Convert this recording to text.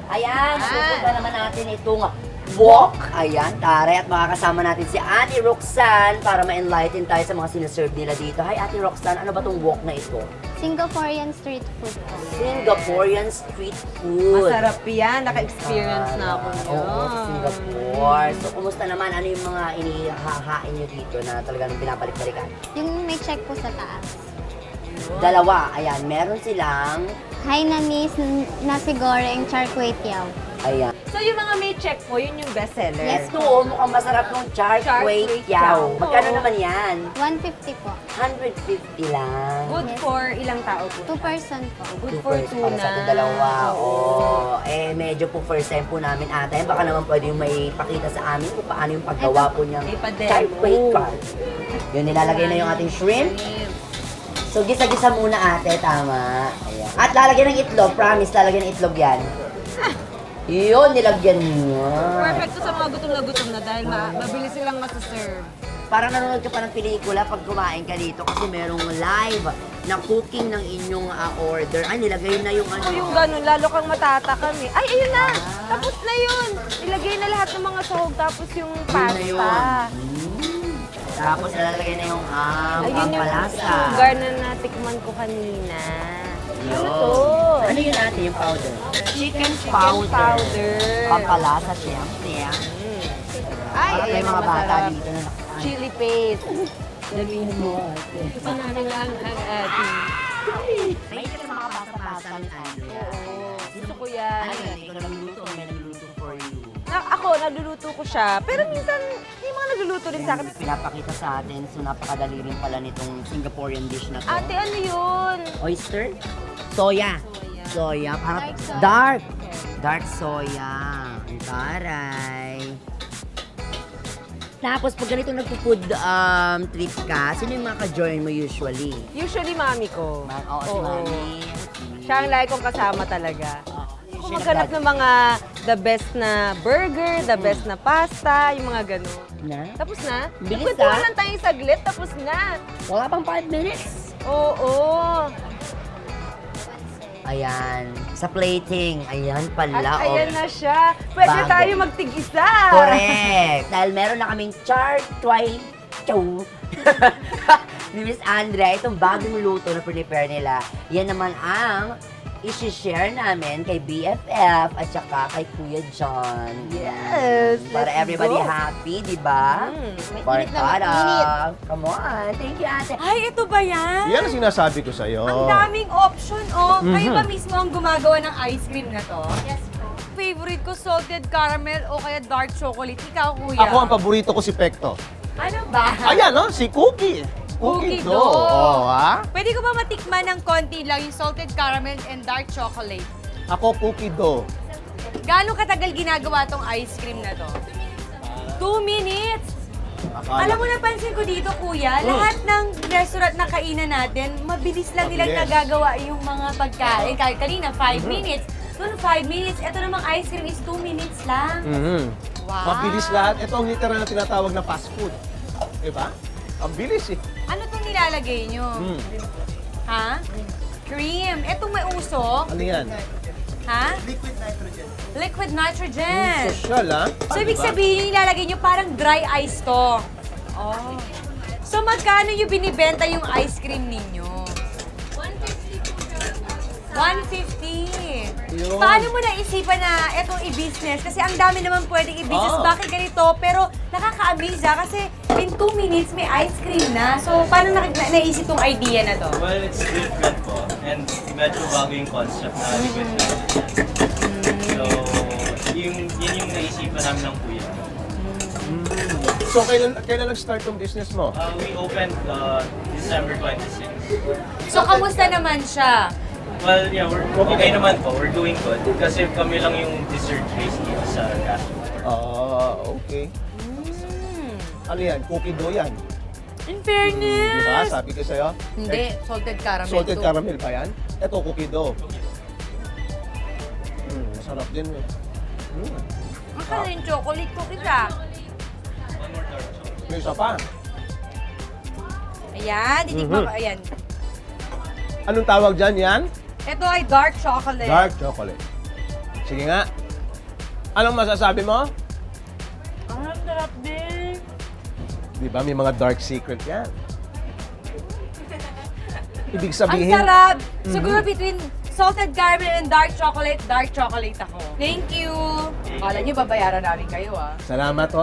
Ayan, pupunta naman natin itong wok. Ayan, tare. At makakasama natin si Ate Roxanne para ma-enlighten tayo sa mga sinaserve nila dito. Hi, Ate Roxanne. Ano ba itong wok na ito? Singaporean street food po. Singaporean street food. Masarap yan. Naka-experience na ako yun. Oo, sa Singapore. So, kumusta naman? Ano yung mga inihahain nyo dito na talagang binabalik-balikan? Yung may check po sa taas. Dalawa. Ayan, meron silang... Hainanese nasi goreng char kway teow. Ayan. So yung mga may check po, yun yung bestseller. Yes, to. Mukhang masarap ng char kway teow. Magkano naman yan? 150 po. 150 lang. Good for ilang tao po? 2 person po. Good for two Para na. sa ating dalawa. Medyo po first time po namin ata. Baka naman pwede yung may pakita sa amin kung paano yung paggawa po niyang May padel. char kway teow. Yun, nilalagay na yung ating shrimp. So, gisa-gisa muna ate, tama. Ayan. At lalagyan ng itlog, promise, lalagyan ng itlog yan. Yun, nilagyan niya. Perfect to sa mga gutom na dahil mabilis silang masuserve. Parang nanonood ka pa ng pelikula pag kumain ka dito kasi merong live na cooking ng inyong order. Ay, nilagay na yung ano. So yung ganun, lalo kang matatakam eh. Ay, ayun na! Tapos na yun! Ilagay na lahat ng mga sahog tapos yung Yun na pasta. yun. Tapos nalalagay na yung Ayun yung pampalasa. sugar na natikman ko kanina. Yun. Ano to? Ano yun ate, yung powder? Chicken powder. Pampalasa, siyempre. Ay, Para may ayun, mga bata masarap. dito na nakakain. Chili paste. Dalihin mo ate. Gusto namin lang ang ating. May ka sa mga basa-basa ni Andrea. Gusto ko yan. Ano yan? Ikaw nagluluto, may nagluluto for you. Ako, nagluluto ko siya. Pero minsan, may mga nagluluto rin sa akin. Pinapakita sa atin, so napakadali rin pala nitong Singaporean dish na to. Ate, ano yun? Oyster? Soya. Soya. Parang Dark soya. dark soya. Ang taray. Tapos pag ganito nagpo-food trip ka, sino yung mga ka-join mo usually? Usually, mami ko. Oo, si Mami. Siya ang lagi kong kasama talaga. Kung Siya maghanap ng mga the best na burger, the best na pasta, yung mga gano'n. Na? Tapos na? Bilis, Nagkwentuhan ah. lang tayong saglit, tapos na. Wala pang 5 minutes. Oo. Ayan. Sa plating. Ayan pala. At ayan na siya. Pwede Bago. tayo magtig-isa. Correct. Dahil meron na kaming char kway teow ni Miss Andrea. Itong bagong luto na prepare nila. Yan naman ang isi-share namin kay BFF at saka kay Kuya John. Yes, Para let's everybody go. happy, di ba? Mainit na Barkada. mainit. Come on. Thank you, ate. Ay, ito ba yan? Yan ang sinasabi ko sa'yo. Ang daming option, oh. Kayo ba mismo ang gumagawa ng ice cream na to? Yes po. Favorite ko, salted caramel o kaya dark chocolate. Ikaw, kuya. Ako, ang paborito ko si Pekto. Ano ba? Ayan, no? Si Cookie. Cookie Dough. dough. Oh, ha? Pwede ko ba matikman ng konti lang yung salted caramel and dark chocolate? Ako, Cookie Dough. Gaano katagal ginagawa tong ice cream na to? 2 minutes? Alam mo, napansin ko dito, kuya, lahat ng restaurant na kainan natin, mabilis lang nilang Mabilis. nagagawa yung mga pagkain. Kahit kanina, 5 minutes. Doon, 5 minutes. Ito namang ice cream is 2 minutes lang. Wow. Mabilis lahat. Ito ang literal na tinatawag na fast food. Diba? Ang bilis eh. Ano itong nilalagay nyo? Ha? Cream. Etong may usok. Ano yan? Ha? Liquid nitrogen. Social, ha? So, ibig sabihin yung nilalagay nyo parang dry ice to. Oh. So, magkano yung binibenta yung ice cream ninyo? 150. Yun. Paano mo naisipan na etong i-business? Kasi ang dami naman pwedeng i-business. Oh. Bakit ganito? Pero nakaka-amaze kasi in 2 minutes may ice cream na. So, paano naisip tong idea na to? Well, it's different po. And medyo bago yung concept na liquid nitrogen. So, yun yung naisipan namin ng kuya. So, kailan nag-start yung business mo? We opened December 26. So, kamusta naman siya? Well, yeah, we're okay naman po. We're doing good. Kasi kami lang yung dessert base dito sa restaurant. Okay. Ano yan? Cookie dough yan. In Di ba? fairness. Sabi ko sa'yo. Hindi, salted caramel. Salted to. caramel ba yan? Ito, cookie dough. Masarap din eh. Akala yung chocolate cookies ah. May isa pa. Ayan, titikman ko. Ayan. Anong tawag dyan yan? Ito ay dark chocolate. Dark chocolate. Sige nga. Anong masasabi mo? Ang sarap din. Di ba, may mga dark secret yan. Ibig Ang sabihin, sarap. Siguro between salted caramel and dark chocolate ako. Thank you. Kala niyo babayaran namin kayo, ah. salamat ho.